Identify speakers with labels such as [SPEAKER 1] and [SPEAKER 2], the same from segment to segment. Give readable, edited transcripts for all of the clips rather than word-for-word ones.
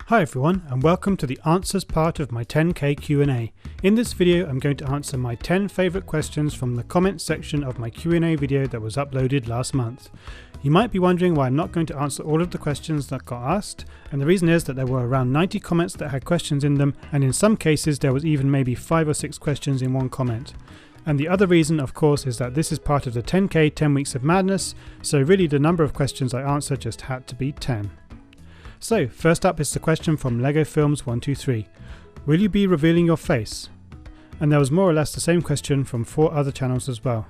[SPEAKER 1] Hi everyone, and welcome to the answers part of my 10k Q&A. In this video I'm going to answer my 10 favourite questions from the comments section of my Q&A video that was uploaded last month. You might be wondering why I'm not going to answer all of the questions that got asked, and the reason is that there were around 90 comments that had questions in them, and in some cases there was even maybe 5 or 6 questions in one comment. And the other reason, of course, is that this is part of the 10k 10 weeks of madness, so really the number of questions I answer just had to be 10. So, first up is the question from Lego Films 123. Will you be revealing your face? And there was more or less the same question from 4 other channels as well.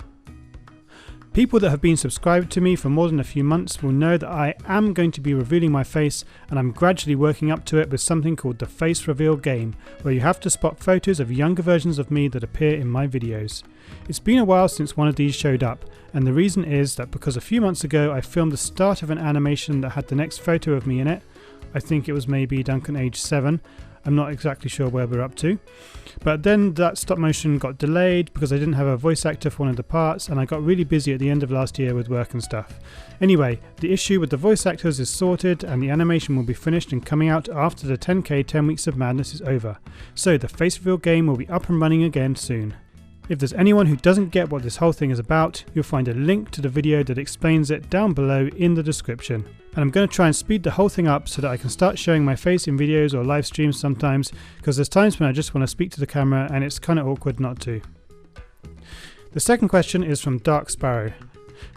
[SPEAKER 1] People that have been subscribed to me for more than a few months will know that I am going to be revealing my face, and I'm gradually working up to it with something called the face reveal game, where you have to spot photos of younger versions of me that appear in my videos. It's been a while since one of these showed up, and the reason is that because a few months ago I filmed the start of an animation that had the next photo of me in it. I think it was maybe Duncan age 7, I'm not exactly sure where we're up to. But then that stop motion got delayed because I didn't have a voice actor for one of the parts, and I got really busy at the end of last year with work and stuff. Anyway, the issue with the voice actors is sorted, and the animation will be finished and coming out after the 10k 10 weeks of madness is over. So the face reveal game will be up and running again soon. If there's anyone who doesn't get what this whole thing is about, you'll find a link to the video that explains it down below in the description. And I'm going to try and speed the whole thing up so that I can start showing my face in videos or live streams sometimes, because there's times when I just want to speak to the camera and it's kind of awkward not to. The second question is from Dark Sparrow.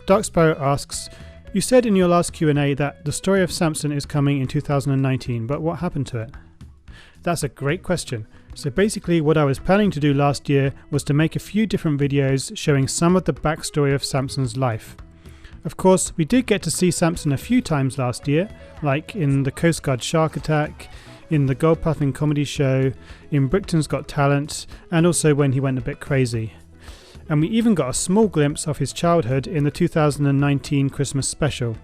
[SPEAKER 1] Dark Sparrow asks, you said in your last Q&A that the story of Samson is coming in 2019, but what happened to it? That's a great question. So basically what I was planning to do last year was to make a few different videos showing some of the backstory of Samson's life. Of course, we did get to see Samson a few times last year, like in the Coast Guard Shark Attack, in the Gold Puffin comedy show, in Bricktain's Got Talent, and also when he went a bit crazy. And we even got a small glimpse of his childhood in the 2019 Christmas special.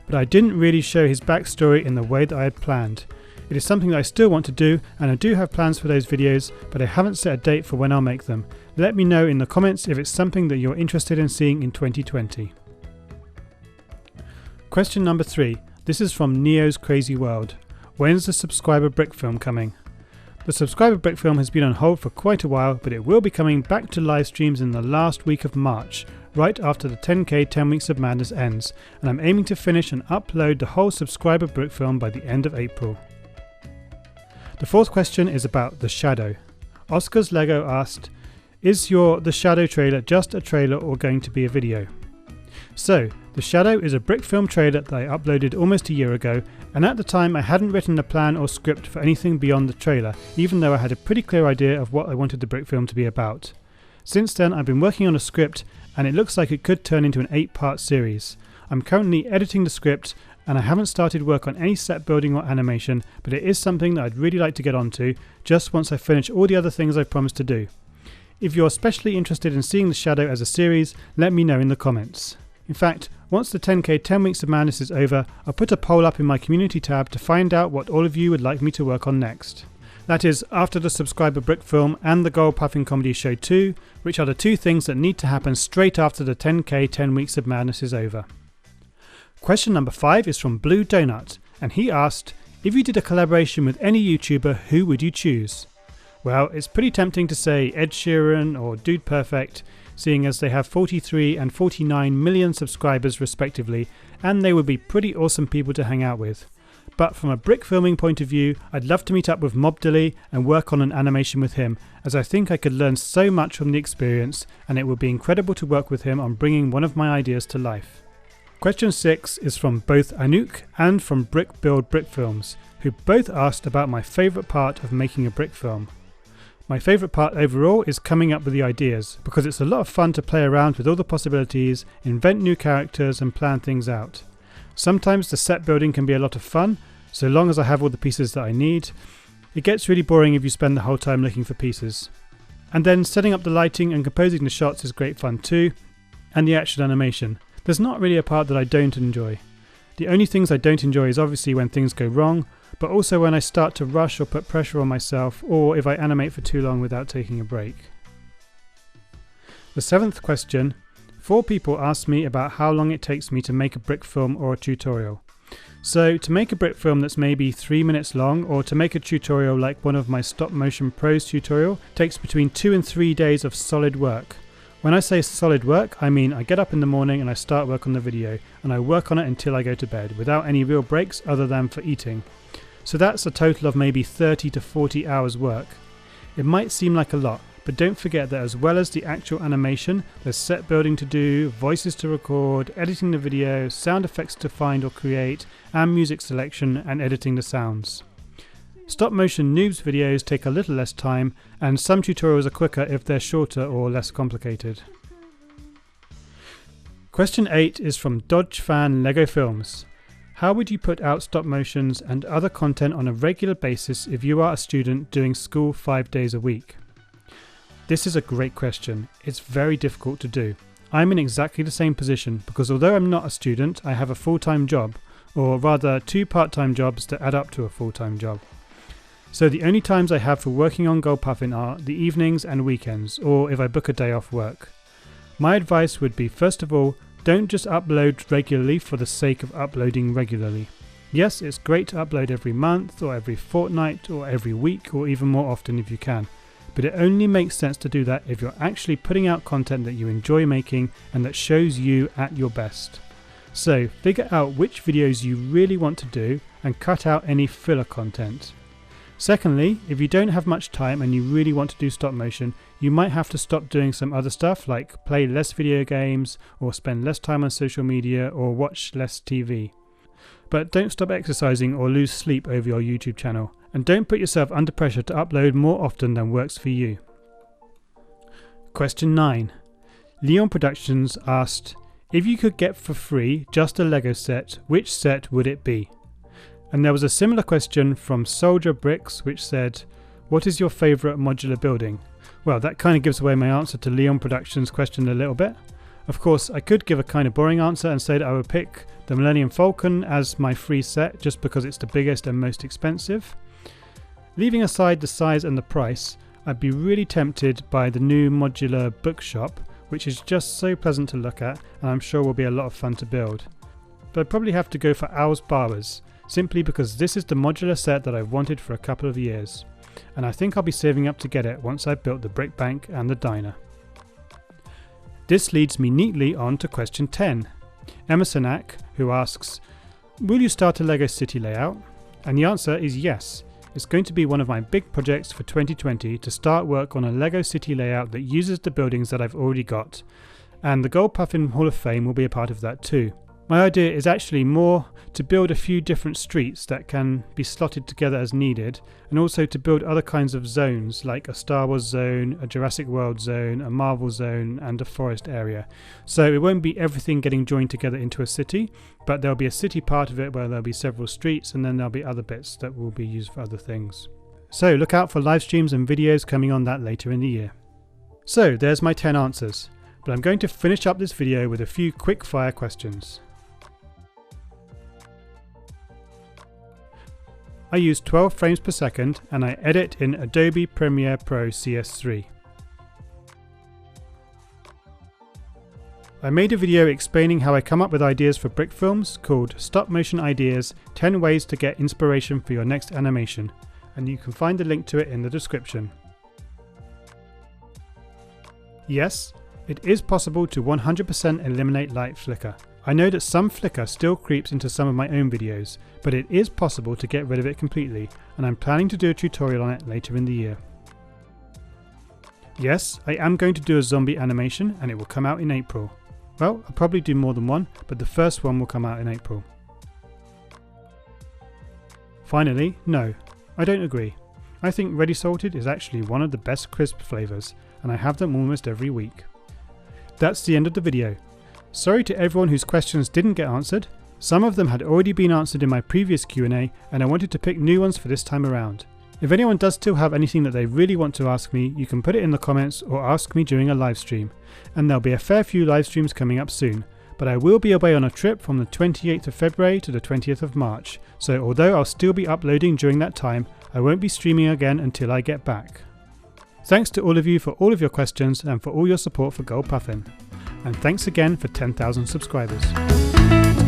[SPEAKER 1] But I didn't really show his backstory in the way that I had planned. It is something that I still want to do, and I do have plans for those videos, but I haven't set a date for when I'll make them. Let me know in the comments if it's something that you're interested in seeing in 2020. Question number 3. This is from Neo's Crazy World. When's the subscriber Brickfilm coming? The subscriber Brickfilm has been on hold for quite a while, but it will be coming back to live streams in the last week of March, right after the 10k 10 weeks of madness ends, and I'm aiming to finish and upload the whole subscriber Brickfilm by the end of April. The fourth question is about The Shadow. Oscar's Lego asked, is your The Shadow trailer just a trailer or going to be a video? So, The Shadow is a Brickfilm trailer that I uploaded almost a year ago, and at the time I hadn't written a plan or script for anything beyond the trailer, even though I had a pretty clear idea of what I wanted the Brickfilm to be about. Since then I've been working on a script, and it looks like it could turn into an 8-part series. I'm currently editing the script, and I haven't started work on any set building or animation, but it is something that I'd really like to get onto, just once I finish all the other things I've promised to do. If you're especially interested in seeing The Shadow as a series, let me know in the comments. In fact, once the 10k 10 weeks of madness is over, I'll put a poll up in my community tab to find out what all of you would like me to work on next. That is, after the subscriber Brickfilm and the Gold Puffin comedy show 2, which are the 2 things that need to happen straight after the 10k 10 weeks of madness is over. Question number 5 is from Blue Donut, and he asked, if you did a collaboration with any YouTuber, who would you choose? Well, it's pretty tempting to say Ed Sheeran or Dude Perfect, seeing as they have 43 and 49 million subscribers respectively, and they would be pretty awesome people to hang out with. But from a brick filming point of view, I'd love to meet up with Mob Dilly and work on an animation with him, as I think I could learn so much from the experience, and it would be incredible to work with him on bringing one of my ideas to life. Question 6 is from both Anouk and from Brick Build Brickfilms, who both asked about my favourite part of making a brick film. My favourite part overall is coming up with the ideas, because it's a lot of fun to play around with all the possibilities, invent new characters and plan things out. Sometimes the set building can be a lot of fun, so long as I have all the pieces that I need. It gets really boring if you spend the whole time looking for pieces. And then setting up the lighting and composing the shots is great fun too, and the action animation. There's not really a part that I don't enjoy. The only things I don't enjoy is obviously when things go wrong, but also when I start to rush or put pressure on myself, or if I animate for too long without taking a break. The 7th question 4 people asked me about how long it takes me to make a brick film or a tutorial. So to make a brick film that's maybe 3 minutes long, or to make a tutorial like one of my stop motion pros tutorial, takes between 2 and 3 days of solid work. When I say solid work, I mean I get up in the morning and I start work on the video, and I work on it until I go to bed, without any real breaks other than for eating. So that's a total of maybe 30 to 40 hours work. It might seem like a lot, but don't forget that as well as the actual animation, there's set building to do, voices to record, editing the video, sound effects to find or create, and music selection and editing the sounds. Stop motion Noobs videos take a little less time, and some tutorials are quicker if they're shorter or less complicated. Question 8 is from Dodge Fan Lego Films. How would you put out stop motions and other content on a regular basis if you are a student doing school 5 days a week? This is a great question. It's very difficult to do. I'm in exactly the same position because although I'm not a student, I have a full-time job, or rather 2 part-time jobs that add up to a full-time job. So the only times I have for working on Gold Puffin are the evenings and weekends, or if I book a day off work. My advice would be, first of all, don't just upload regularly for the sake of uploading regularly. Yes, it's great to upload every month, or every fortnight, or every week, or even more often if you can. But it only makes sense to do that if you're actually putting out content that you enjoy making and that shows you at your best. So figure out which videos you really want to do and cut out any filler content. Secondly, if you don't have much time and you really want to do stop motion, you might have to stop doing some other stuff like play less video games, or spend less time on social media, or watch less TV. But don't stop exercising or lose sleep over your YouTube channel, and don't put yourself under pressure to upload more often than works for you. Question 9. Leon Productions asked, if you could get for free just a Lego set, which set would it be? And there was a similar question from Soldier Bricks which said, what is your favourite modular building? Well, that kind of gives away my answer to Leon Productions' question a little bit. Of course, I could give a kind of boring answer and say that I would pick the Millennium Falcon as my free set just because it's the biggest and most expensive. Leaving aside the size and the price, I'd be really tempted by the new modular bookshop, which is just so pleasant to look at and I'm sure will be a lot of fun to build. But I'd probably have to go for Owl's Bowers, simply because this is the modular set that I've wanted for a couple of years, and I think I'll be saving up to get it once I've built the brick bank and the diner. This leads me neatly on to question 10. Emersonac, who asks, will you start a Lego city layout? And the answer is yes. It's going to be one of my big projects for 2020 to start work on a Lego city layout that uses the buildings that I've already got, and the Gold Puffin Hall of Fame will be a part of that too. My idea is actually more to build a few different streets that can be slotted together as needed, and also to build other kinds of zones like a Star Wars zone, a Jurassic World zone, a Marvel zone and a forest area. So it won't be everything getting joined together into a city, but there'll be a city part of it where there'll be several streets, and then there'll be other bits that will be used for other things. So look out for live streams and videos coming on that later in the year. So there's my 10 answers, but I'm going to finish up this video with a few quick fire questions. I use 12 frames per second and I edit in Adobe Premiere Pro CS3. I made a video explaining how I come up with ideas for Brickfilms called Stop Motion Ideas 10 Ways to Get Inspiration for Your Next Animation, and you can find the link to it in the description. Yes, it is possible to 100% eliminate light flicker. I know that some flicker still creeps into some of my own videos, but it is possible to get rid of it completely, and I'm planning to do a tutorial on it later in the year. Yes, I am going to do a zombie animation and it will come out in April. Well, I'll probably do more than one, but the first one will come out in April. Finally, no, I don't agree. I think ready salted is actually one of the best crisp flavours, and I have them almost every week. That's the end of the video. Sorry to everyone whose questions didn't get answered. Some of them had already been answered in my previous Q&A, and I wanted to pick new ones for this time around. If anyone does still have anything that they really want to ask me, you can put it in the comments or ask me during a live stream. And there'll be a fair few live streams coming up soon, but I will be away on a trip from the 28th of February to the 20th of March, so although I'll still be uploading during that time, I won't be streaming again until I get back. Thanks to all of you for all of your questions and for all your support for Gold Puffin. and thanks again for 10,000 subscribers.